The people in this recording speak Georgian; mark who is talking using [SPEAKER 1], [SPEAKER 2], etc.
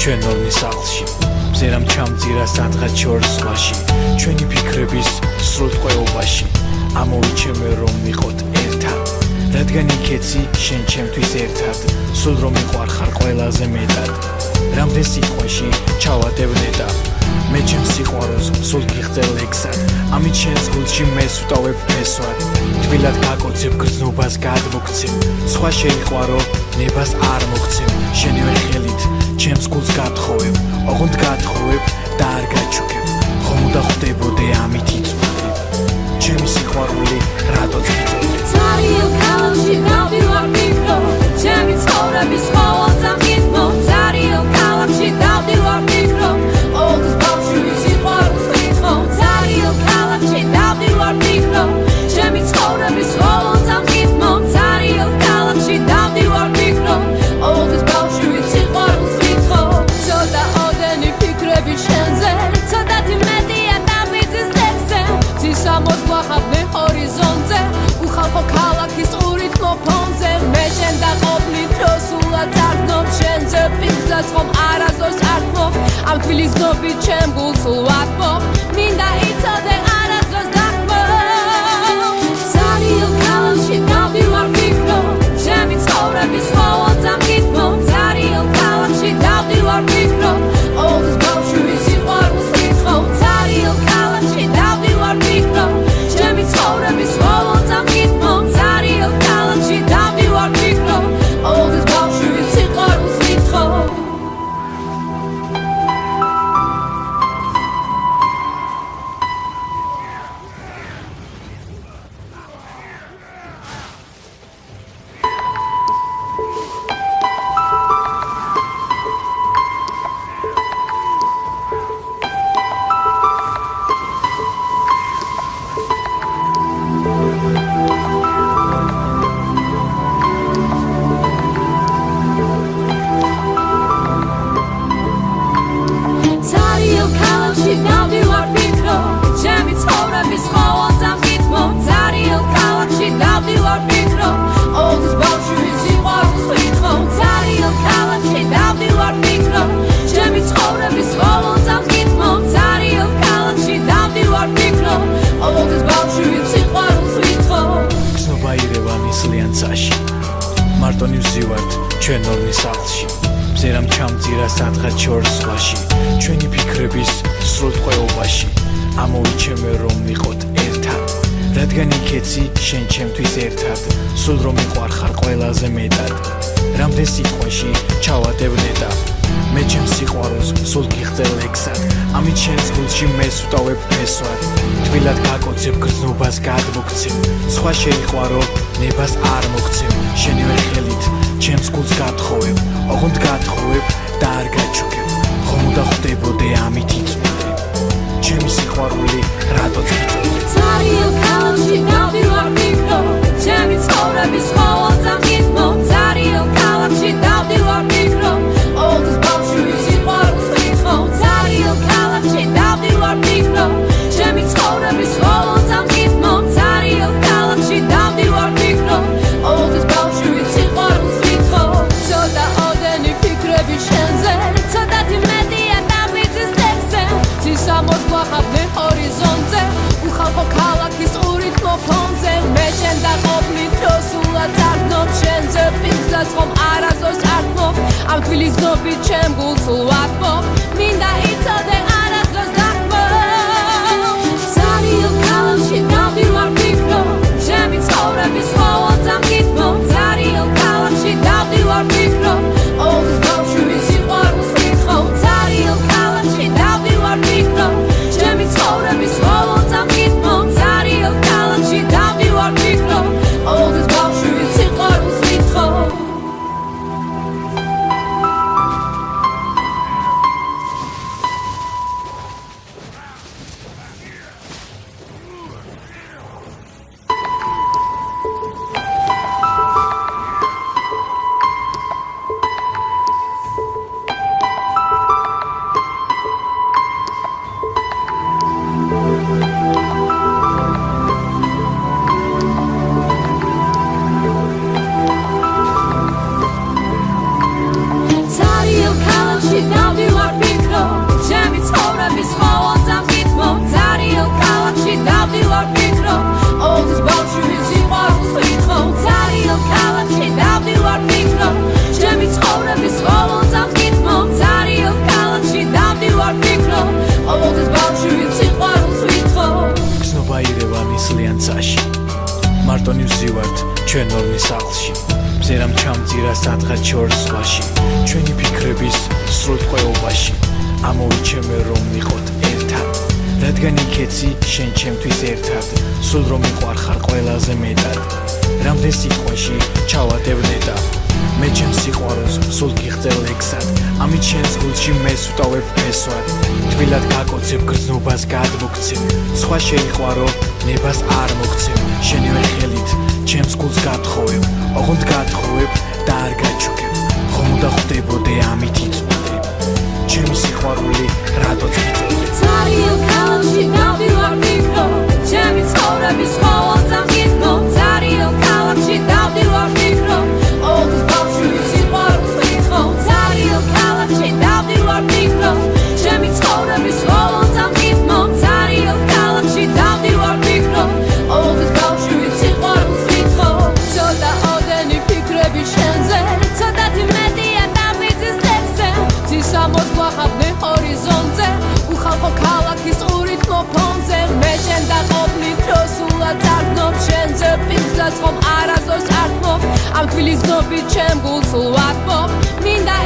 [SPEAKER 1] ჩვენ ორნი სახლში მზერამ ჩამძირა სადღაც შორს ზღვაში ჩვენი ფიქრების სრულ ტყვეობაში ამოვიჩემე რომ ვიყოთ ერთად რადგან იქეცი შენ ჩემთვის ერთად სულ რომ მიყვარხარ ყველაზე მეტად რამდენ სიტყვაში ჩავატევნედა მე ჩემს სიყვარულს სულ გიხდე ლექსად ამით შენს გულში მეს ვტოვებ ფესვად თბილად გაკოცებ გრძნობას გადმოგცემ სხვა შეიყვარო ნებას არ მოგცემ შენივე ხელით ჩემს გულს გათხოვებ ოღონდ გათხოვებ და არ გაჩუქებ ხომ უნდა ხვდებოდე ამით იწვდე ჩემი სიყვარული რატოც გიწოდე
[SPEAKER 2] Dario ქალაქში დავდივარ მიკრო ჩემი ცხოვრების ყოველ წამით Dario ქალაქში დავდივარ მიკრო ოღონდ ბავშვი სიყვარულს ვითხო Dario ქალაქში დავდივარ მიკრო ჩემი ცხოვრების ყოველ წამით Dario ქალაქში დავდივარ მიკრო ოღონდ ბავშვი სიყვარულს ვითხო ცოტა ოდენი ფიქრები შენზე ცოტათი მეტია დავიძის ლექსზე ცისამოს გვახავდე ჰორიზონტზე უხალხო ქალაქის ყურით მოფონზე მე შენ დაყოფნით რომ სულად არ გნობ შენზე პირსაც ხომ არასდროს არ გნობ ამ თბილის ნობით ჩემ გულს სულ ვათმობ მინდა იცოდე არასდროს დაგმო Dario ქალაქში დავდივარ მიკრო ჩემი ცხოვრების ყოველ წამით Dario ქალაქში დავდივარ მიკრო ოღონდ ბავშვი სიყვარულს ვითხო Dario ქალაქში დავდივარ მიკრო ჩემი ცხოვრების ყოველ წამით Dario ქალაქში დავდივარ მიკრო ოღონდ ბავშვი სიყვარულს ვითხო Dario ქალაქში დავდივარ მიკრო ჩემი ცხოვრების ყოველ წამით Dario ქალაქში დავდივარ მიკრო ოღონდ ბავშვი სიყვარულს ვითხო Dario ქალაქში დავდივარ მიკრო ჩემი ცხოვრების ყოველ წამით Dario ქალაქში დავდივარ მიკრო ოღონდ ბავშვი სიყვარულს ვითხო
[SPEAKER 1] გრძნობა ირევანის ლიანცაში მარტონი ვზივართ ჩვენ ორნი სახლში მზერამ ჩამძირა სადღაც შორს ზღვაში ჩვენი ფიქრების სრულ ტყვეობაში ამოვიჩემე რომ ვიყოთ ერთად რადგან იქეცი შენ ჩემთვის ერთად სულ რომ მიყვარხარ ყველაზე მეტად რამდენ სიტყვაში ჩავატევნედა მე ჩემს სიყვარულს სულ გიხდე ლექსად ამით შენს გულში მეს ვტოვებ ფესვად თბილად გაკოცებ გრძნობას გადმოგცემ სხვა შეიყვარო ნებას არ მოგცემ შენივე ხელით ჩემს გულს გათხოვებ ოღონდ გათხოვებ და არ გაჩუქებ ხომ უნდა ხვდებოდე ამით იწვდე ჩემი სიყვარული რატოც გიწოდე
[SPEAKER 2] Dario ქალაქში დავდივარ მიკრო ჩემი ცხოვრების ყოველ წამით Dario ქალაქში დავდივარ მიკრო ოღონდ ბავშვი სიყვარულს ვითხო Dario ქალაქში დავდივარ მიკრო ჩემი ცხოვრების ყოველ წამით Dario ქალაქში დავდივარ მიკრო ოღონდ ბავშვი სიყვარულს ვითხო ცოტა ოდენი ფიქრები შენზე ცოტათი მეტია დავიძის ლექსზე ცისამოს გვახავდე ჰორიზონტზე უხალხო ქალაქის ყურით მოფონზე მე შენ დაყოფნით რომ სულად არ გნობ შენზე პირსაც ხომ არასდროს არ გნობ ამ თბილის ნობით ჩემ გულს სულ ვათმობ მინდა იცოდე არასდროს დაგმო Dario ქალაქში დავდივარ მიკრო ჩემი ცხოვრების ყოველ წამით Dario ქალაქში დავდივარ მიკრო ოღონდ ბავშვი სიყვარულს ვითხო Dario ქალაქში დავდივარ მიკრო ჩემი ცხოვრების ყოველ წამით Dario ქალაქში დავდივარ მიკრო ოღონდ ბავშვი სიყვარულს ვითხო
[SPEAKER 1] მარტო ნივზივართ ჩვენ ორნი სახლში მზერამ ჩამწირა სადღაც შორს ზღვაში ჩვენი ფიქრების სრულ ტყვეობაში ამოვიჩემე რომ ვიყოთ ერთად რადგან იქეცი შენ ჩემთვის ერთად სულ რომ მიყვარხარ ყველაზე მეტად რამდენ სიტყვაში ჩავადებ ნეტა მე ჩემს სიყვარულს სულ გიხდელ ლექსად ამით შენს გულში მეს ვტოვებ ფესვად თბილად გაკოცებ გრძნობას გადმოგცემ სხვა შეიყვარო ნებას არ მოგცემ შენივე ხელით ჩემს გულს გათხოვებ ოღონდ გათხოვებ და არ გაჩუქებ ხომ უნდა ხვდებოდე ამით იწოდებ ჩემი სიყვარული რატოც გიწოდებ
[SPEAKER 2] Tariel ქალაქში დავდივარ მიკრო ჩემი ცხოვრების ყოველდღე ხითო Tariel ქალაქში დავდივარ მიკრო ოღონდ ბავშვი სიყვარულს ვითხო Tariel ქალაქში დავდივარ მიკრო ჩემი ცხოვრების ყოველდღე ხითო Tariel ქალაქში დავდივარ მიკრო ოღონდ ბავშვი სიყვარულს ვითხო ცოტა ოდენი ფიქრები შენზე ცოტათი მეტია დამიწის ლექსზე ცისამოს გვახაბნე ჰორიზონტზე უხალხო ქალაქის ურით მოფონზე მე შენ დაყოფნით რომ სულად არგნობ შენზე ფიქრსაც ხომ არასდროს არ თმობ ამ თბილის ნობით ჩემ გულს სულ ვათმობ მინდა